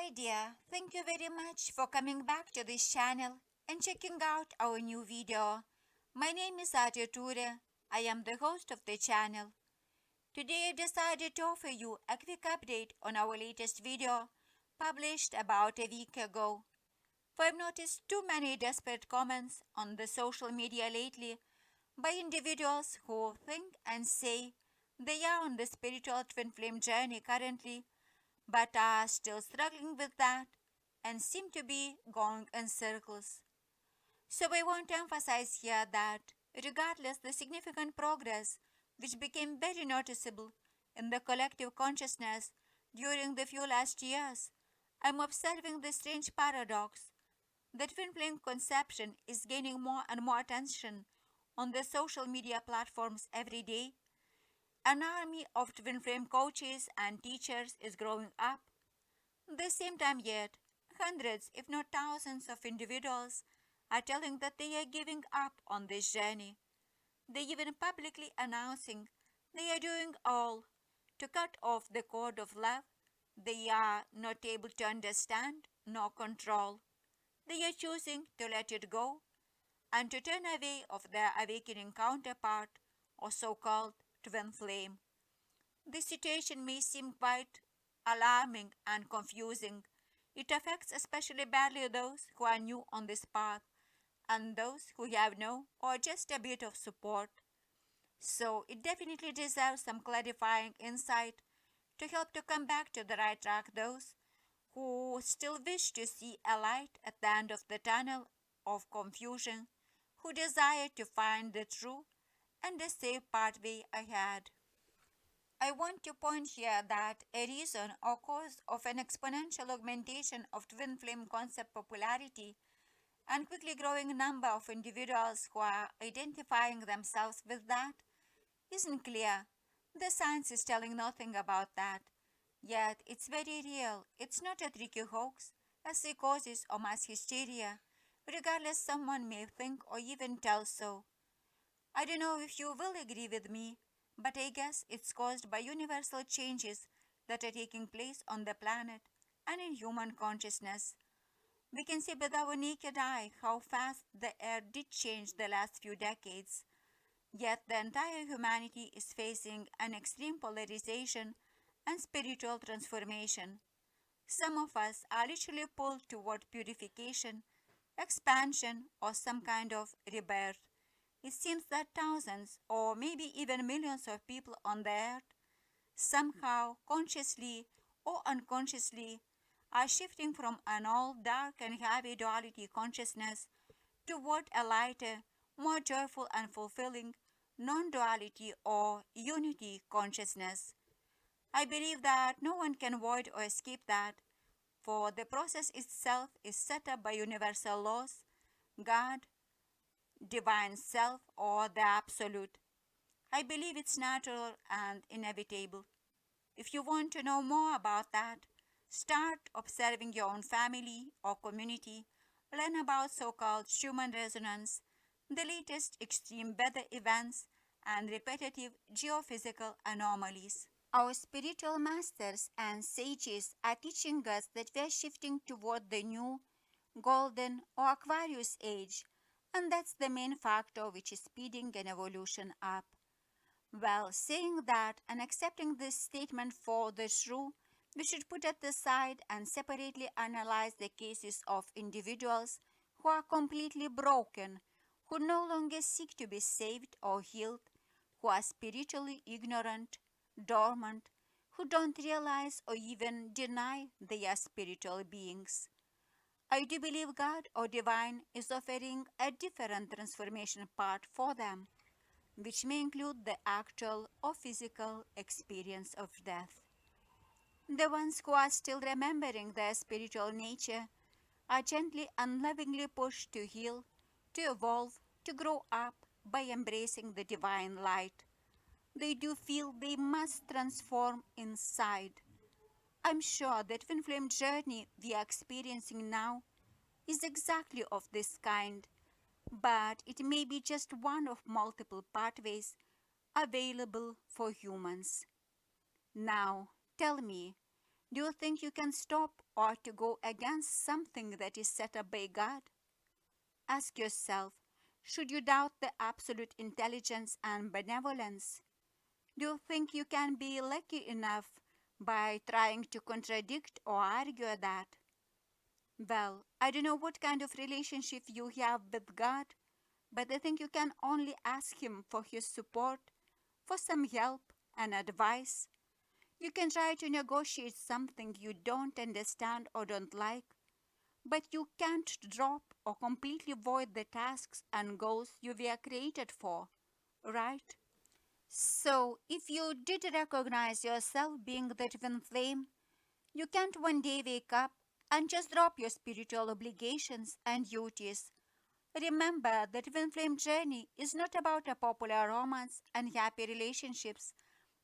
Hi dear, thank you very much for coming back to this channel and checking out our new video. My name is Adya Ture. I am the host of the channel. Today I decided to offer you a quick update on our latest video published about a week ago. For I've noticed too many desperate comments on the social media lately by individuals who think and say they are on the spiritual twin flame journey currently but are still struggling with that and seem to be going in circles. So I want to emphasize here that regardless the significant progress which became very noticeable in the collective consciousness during the few last years, I'm observing the strange paradox that twin flame conception is gaining more and more attention on the social media platforms every day. An army of twin flame coaches and teachers is growing up. The same time yet, hundreds, if not thousands of individuals are telling that they are giving up on this journey. They even publicly announcing they are doing all to cut off the cord of love they are not able to understand nor control. They are choosing to let it go and to turn away of their awakening counterpart or so-called twin flame. This situation may seem quite alarming and confusing. It affects especially badly those who are new on this path and those who have no or just a bit of support. So it definitely deserves some clarifying insight to help to come back to the right track those who still wish to see a light at the end of the tunnel of confusion, who desire to find the true and the safe pathway ahead. I want to point here that a reason or cause of an exponential augmentation of twin flame concept popularity and quickly growing number of individuals who are identifying themselves with that isn't clear. The science is telling nothing about that. Yet it's very real. It's not a tricky hoax, a psychosis or mass hysteria, regardless someone may think or even tell so. I don't know if you will agree with me, but I guess it's caused by universal changes that are taking place on the planet and in human consciousness. We can see with our naked eye how fast the air did change the last few decades, yet the entire humanity is facing an extreme polarization and spiritual transformation. Some of us are literally pulled toward purification, expansion, or some kind of rebirth. It seems that thousands or maybe even millions of people on the earth somehow, consciously or unconsciously, are shifting from an old dark and heavy duality consciousness toward a lighter, more joyful and fulfilling non duality or unity consciousness. I believe that no one can avoid or escape that, for the process itself is set up by universal laws, God, divine self, or the absolute. I believe it's natural and inevitable. If you want to know more about that, start observing your own family or community, learn about so called human resonance, the latest extreme weather events, and repetitive geophysical anomalies. Our spiritual masters and sages are teaching us that we are shifting toward the new golden or Aquarius age, and that's the main factor which is speeding an evolution up. Well, saying that and accepting this statement for the true, we should put it aside and separately analyze the cases of individuals who are completely broken, who no longer seek to be saved or healed, who are spiritually ignorant, dormant, who don't realize or even deny they are spiritual beings. I do believe God or divine is offering a different transformation path for them, which may include the actual or physical experience of death. The ones who are still remembering their spiritual nature are gently and lovingly pushed to heal, to evolve, to grow up by embracing the divine light. They do feel they must transform inside. I'm sure that twin flame journey we are experiencing now is exactly of this kind, but it may be just one of multiple pathways available for humans. Now, tell me, Do you think you can stop or to go against something that is set up by God? Ask yourself, should you doubt the absolute intelligence and benevolence? Do you think you can be lucky enough by trying to contradict or argue that? Well, I don't know what kind of relationship you have with God, but I think you can only ask Him for His support, for some help and advice. You can try to negotiate something you don't understand or don't like, but you can't drop or completely void the tasks and goals you were created for, right? So, if you did recognize yourself being the twin flame, you can't one day wake up and just drop your spiritual obligations and duties. Remember, the twin flame journey is not about a popular romance and happy relationships.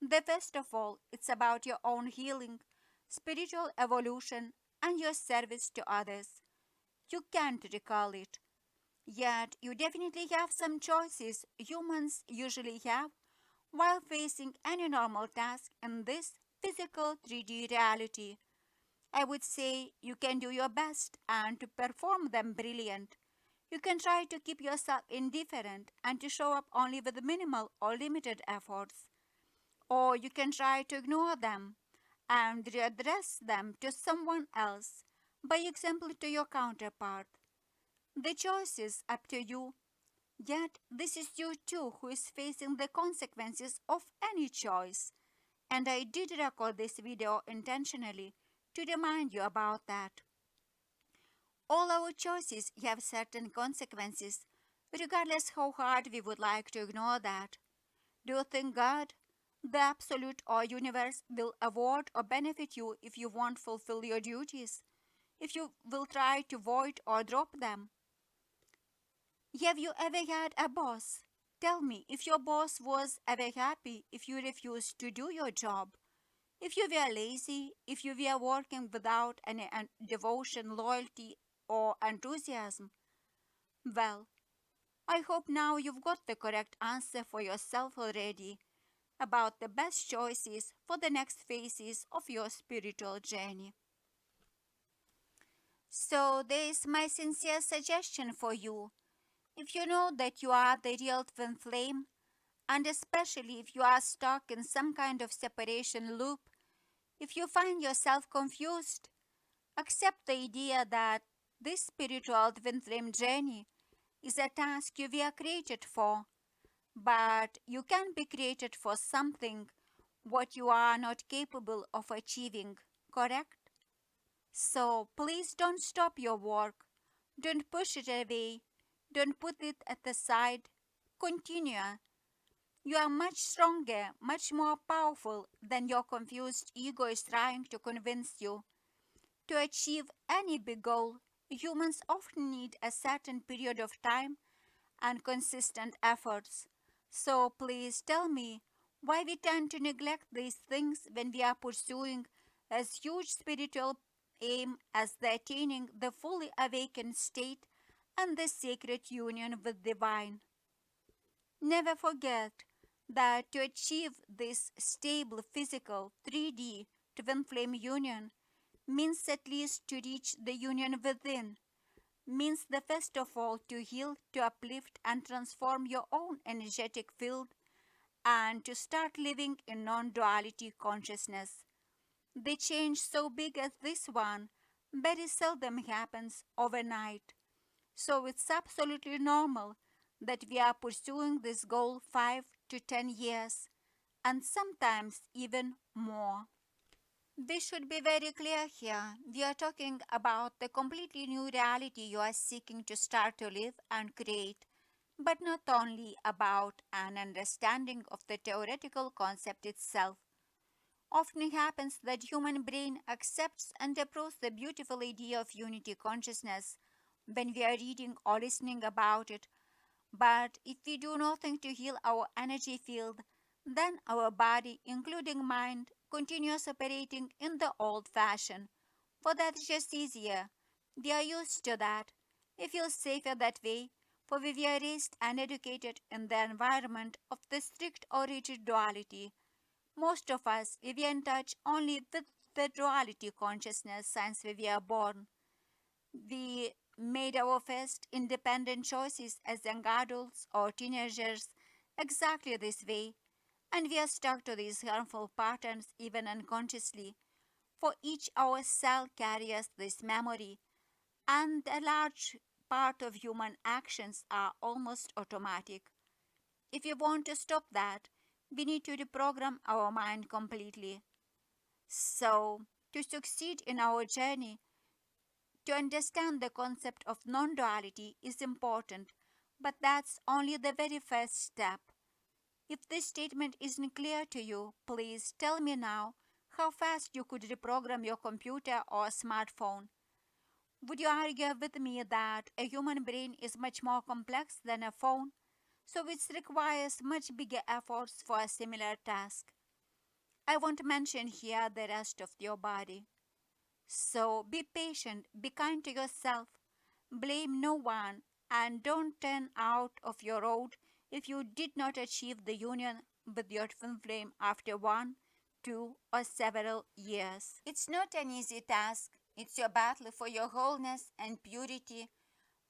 The first of all, it's about your own healing, spiritual evolution, and your service to others. You can't recall it. Yet, you definitely have some choices humans usually have while facing any normal task in this physical 3D reality. I would say you can do your best and to perform them brilliant. You can try to keep yourself indifferent and to show up only with minimal or limited efforts. Or you can try to ignore them and readdress them to someone else, by example to your counterpart. The choice is up to you, yet this is you too who is facing the consequences of any choice. And I did record this video intentionally to remind you about that. All our choices have certain consequences, regardless how hard we would like to ignore that. Do you think God, the Absolute or Universe, will award or benefit you if you won't fulfill your duties? If you will try to void or drop them? Have you ever had a boss? Tell me if your boss was ever happy if you refused to do your job. If you were lazy, if you were working without any devotion, loyalty, or enthusiasm. Well, I hope now you've got the correct answer for yourself already about the best choices for the next phases of your spiritual journey. So, there is my sincere suggestion for you. If you know that you are the real twin flame, and especially if you are stuck in some kind of separation loop, if you find yourself confused, accept the idea that this spiritual twin flame journey is a task you were created for, but you can be created for something what you are not capable of achieving, correct? So please don't stop your work, don't push it away, don't put it at the side, continue. You are much stronger, much more powerful than your confused ego is trying to convince you. To achieve any big goal, humans often need a certain period of time and consistent efforts. So please tell me why we tend to neglect these things when we are pursuing as huge spiritual aim as the attaining the fully awakened state and the sacred union with divine. Never forget that to achieve this stable physical 3D twin flame union means at least to reach the union within, means the first of all to heal, to uplift and transform your own energetic field, and to start living in non-duality consciousness. The change so big as this one very seldom happens overnight. So it's absolutely normal that we are pursuing this goal 5 to 10 years and sometimes even more. We should be very clear here. We are talking about the completely new reality you are seeking to start to live and create, but not only about an understanding of the theoretical concept itself. Often happens that human brain accepts and approves the beautiful idea of unity consciousness when we are reading or listening about it. But if we do nothing to heal our energy field, then our body, including mind, continues operating in the old fashion. For that's just easier. We are used to that. We feel safer that way, for we were raised and educated in the environment of the strict or rigid duality. Most of us, we were in touch only with the duality consciousness since we were born. We made our first independent choices as young adults or teenagers exactly this way, and we are stuck to these harmful patterns even unconsciously. For each our cell carries this memory, and a large part of human actions are almost automatic. If we want to stop that, we need to reprogram our mind completely. So, to succeed in our journey, to understand the concept of non duality is important, but that's only the very first step. If this statement isn't clear to you, please tell me now how fast you could reprogram your computer or smartphone. Would you argue with me that a human brain is much more complex than a phone, so it requires much bigger efforts for a similar task? I won't mention here the rest of your body. So be patient, be kind to yourself, blame no one, and don't turn out of your road if you did not achieve the union with your twin flame after 1, 2, or several years. It's not an easy task. It's your battle for your wholeness and purity,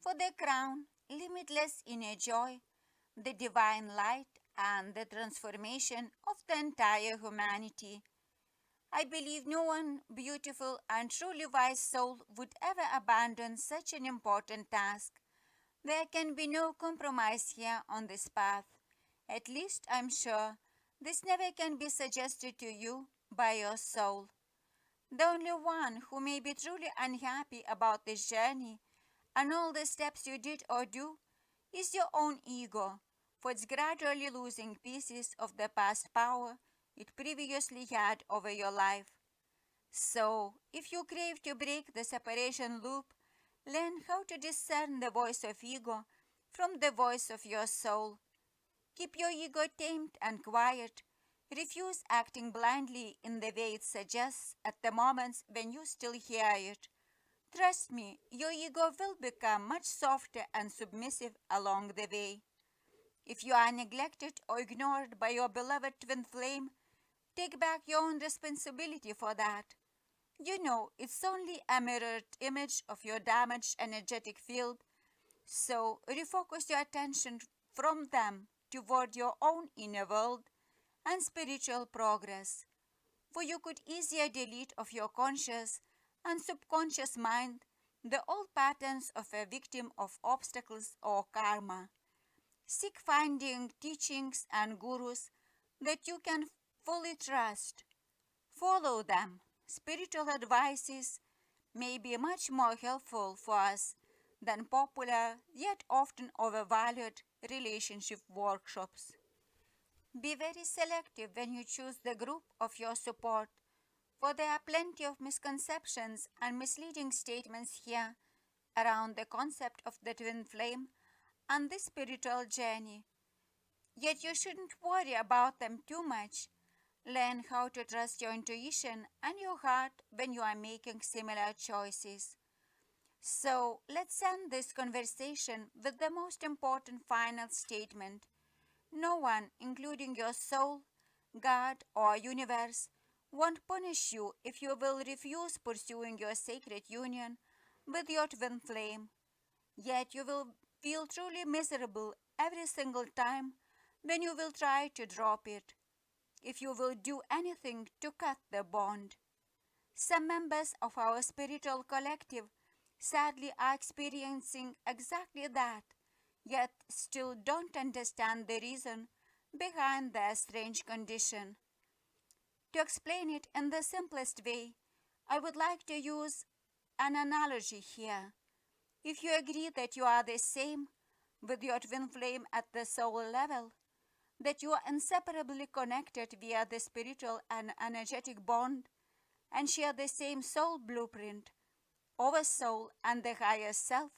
for the crown, limitless inner joy, the divine light, and the transformation of the entire humanity. I believe no one beautiful and truly wise soul would ever abandon such an important task. There can be no compromise here on this path. At least I'm sure this never can be suggested to you by your soul. The only one who may be truly unhappy about this journey and all the steps you did or do is your own ego, for it's gradually losing pieces of the past power it previously had over your life. So, if you crave to break the separation loop, learn how to discern the voice of ego from the voice of your soul. Keep your ego tamed and quiet. Refuse acting blindly in the way it suggests at the moments when you still hear it. Trust me, your ego will become much softer and submissive along the way. If you are neglected or ignored by your beloved twin flame, take back your own responsibility for that. You know, it's only a mirrored image of your damaged energetic field, so refocus your attention from them toward your own inner world and spiritual progress. For you could easier delete of your conscious and subconscious mind the old patterns of a victim of obstacles or karma. Seek finding teachings and gurus that you can fully trust. Follow them. Spiritual advices may be much more helpful for us than popular yet often overvalued relationship workshops. Be very selective when you choose the group of your support, for there are plenty of misconceptions and misleading statements here around the concept of the twin flame and the spiritual journey. Yet you shouldn't worry about them too much. Learn how to trust your intuition and your heart when you are making similar choices. So, let's end this conversation with the most important final statement. No one, including your soul, God, or universe, won't punish you if you will refuse pursuing your sacred union with your twin flame. Yet you will feel truly miserable every single time when you will try to drop it, if you will do anything to cut the bond. Some members of our spiritual collective sadly are experiencing exactly that, yet still don't understand the reason behind their strange condition. To explain it in the simplest way, I would like to use an analogy here. If you agree that you are the same with your twin flame at the soul level, that you are inseparably connected via the spiritual and energetic bond and share the same soul blueprint, oversoul, and the higher self,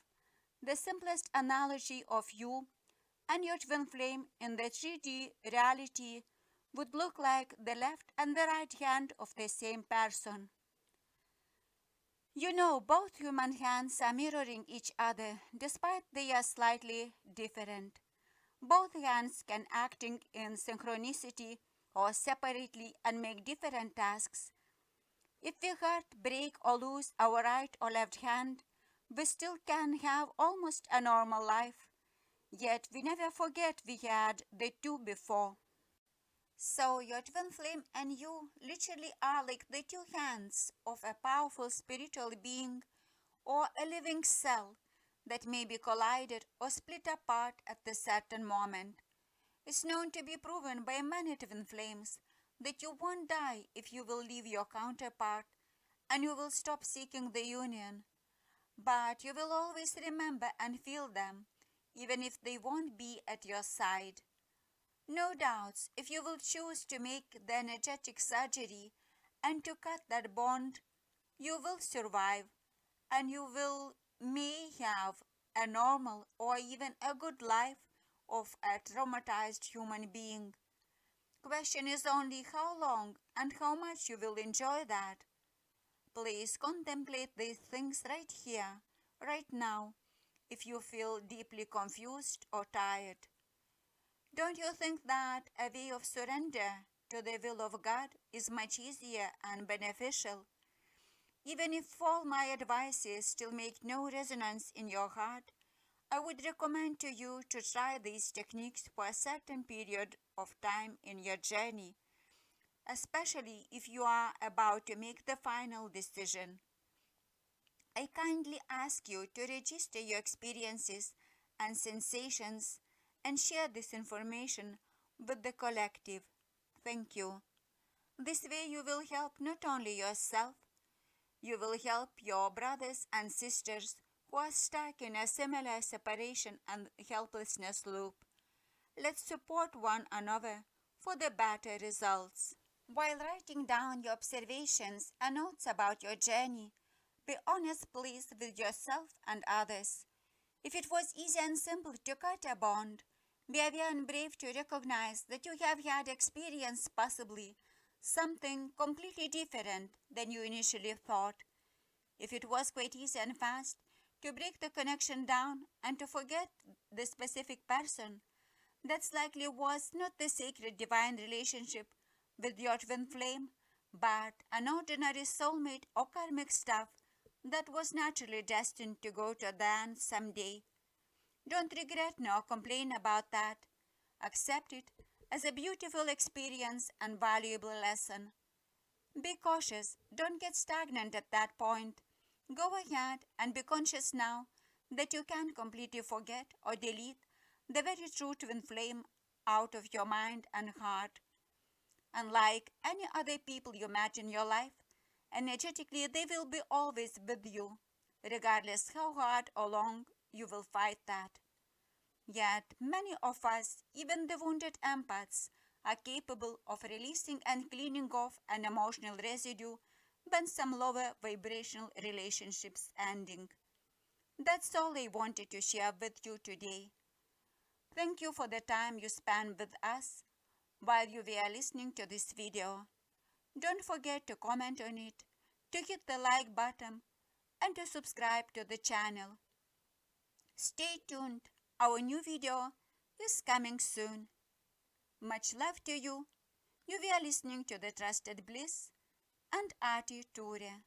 the simplest analogy of you and your twin flame in the 3D reality would look like the left and the right hand of the same person. You know, both human hands are mirroring each other despite they are slightly different. Both hands can acting in synchronicity or separately and make different tasks. If we hurt, break, or lose our right or left hand, we still can have almost a normal life. Yet we never forget we had the two before. So your twin flame and you literally are like the two hands of a powerful spiritual being or a living cell that may be collided or split apart at a certain moment. It's known to be proven by many twin flames that you won't die if you will leave your counterpart and you will stop seeking the union. But you will always remember and feel them, even if they won't be at your side. No doubts, if you will choose to make the energetic surgery and to cut that bond, you will survive and you will may have a normal or even a good life of a traumatized human being. Question is only how long and how much you will enjoy that. Please contemplate these things right here, right now, if you feel deeply confused or tired. Don't you think that a way of surrender to the will of God is much easier and beneficial? Even if all my advices still make no resonance in your heart, I would recommend to you to try these techniques for a certain period of time in your journey, especially if you are about to make the final decision. I kindly ask you to register your experiences and sensations and share this information with the collective. Thank you. This way, you will help not only yourself, you will help your brothers and sisters who are stuck in a similar separation and helplessness loop. Let's support one another for the better results. While writing down your observations and notes about your journey, be honest, please, with yourself and others. If it was easy and simple to cut a bond, be aware and brave to recognize that you have had experience possibly something completely different than you initially thought. If it was quite easy and fast to break the connection down and to forget the specific person, that likely was not the sacred divine relationship with your twin flame, but an ordinary soulmate or karmic stuff that was naturally destined to go to the end someday. Don't regret nor complain about that. Accept it as a beautiful experience and valuable lesson. Be cautious, don't get stagnant at that point. Go ahead and be conscious now that you can completely forget or delete the very true twin flame out of your mind and heart. Unlike any other people you met in your life, energetically they will be always with you, regardless how hard or long you will fight that. Yet many of us, even the wounded empaths, are capable of releasing and cleaning off an emotional residue when some lower vibrational relationships ending. That's all I wanted to share with you today. Thank you for the time you spent with us while you were listening to this video. Don't forget to comment on it, to hit the like button, and to subscribe to the channel. Stay tuned, our new video is coming soon. Much love to you. You were listening to The Trusted Bliss and Artie Ture.